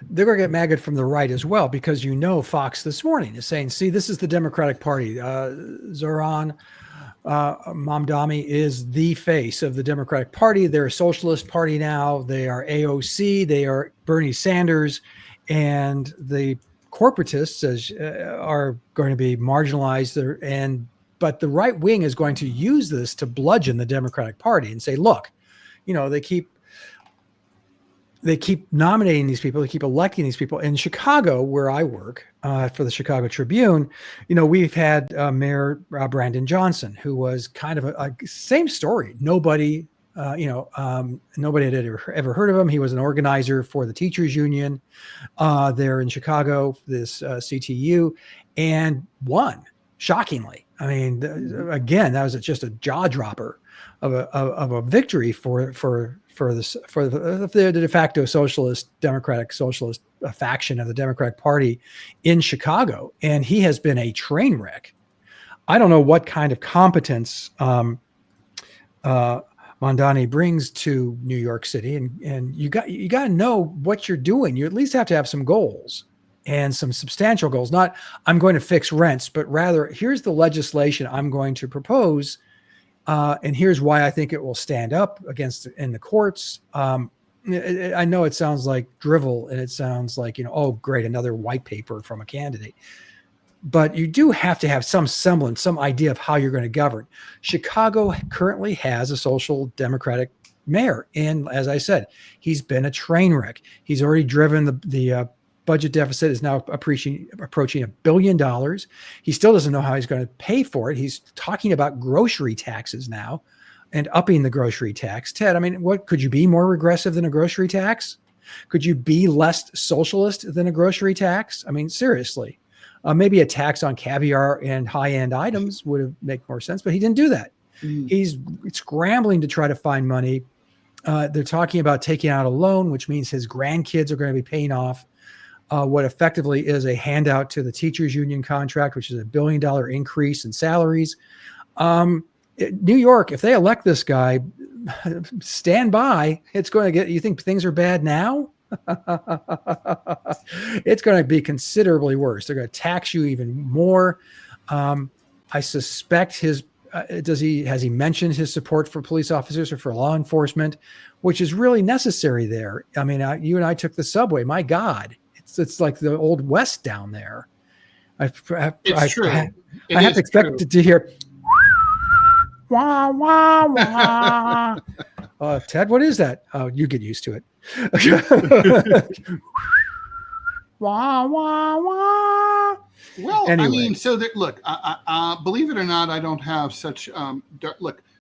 they're going to get maggot from the right as well, because Fox this morning is saying, see, this is the Democratic Party. Zohran Mamdani is the face of the Democratic Party. They're a socialist party now. They are AOC. They are Bernie Sanders. And the corporatists are going to be marginalized. But the right wing is going to use this to bludgeon the Democratic Party and say, look, they keep nominating these people. They keep electing these people. In Chicago, where I work for the Chicago Tribune, we've had Mayor Brandon Johnson, who was kind of a same story. Nobody had ever heard of him. He was an organizer for the teachers union there in Chicago, this CTU, and won shockingly. I mean, again, that was just a jaw dropper of a victory for the de facto Democratic socialist faction of the Democratic Party in Chicago. And he has been a train wreck. I don't know what kind of competence Mandani brings to New York City. And you got to know what you're doing. You at least have to have some goals, and some substantial goals. Not, I'm going to fix rents, but rather, here's the legislation I'm going to propose. And here's why I think it will stand up against in the courts. I know it sounds like drivel, and it sounds like, oh, great, another white paper from a candidate. But you do have to have some semblance, some idea of how you're going to govern. Chicago currently has a social democratic mayor. And as I said, he's been a train wreck. He's already driven the budget deficit is now approaching $1 billion. He still doesn't know how he's going to pay for it. He's talking about grocery taxes now and upping the grocery tax. Ted, I mean, what could you be more regressive than a grocery tax? Could you be less socialist than a grocery tax? I mean, seriously, maybe a tax on caviar and high-end items would make more sense, but he didn't do that. He's scrambling to try to find money. They're talking about taking out a loan, which means his grandkids are going to be paying off what effectively is a handout to the teachers union contract, which is $1 billion increase in salaries. New York, if they elect this guy, stand by. It's going to get, you think things are bad now? It's going to be considerably worse. They're going to tax you even more. I suspect has he mentioned his support for police officers or for law enforcement, which is really necessary there. I mean, you and I took the subway. My God. It's like the old West down there. I have to expect to hear wah, wah, wah. Ted, what is that? Oh, you get used to it. Wah, wah, wah. Well, anyway. I mean, so that, look, believe it or not, I don't have such look.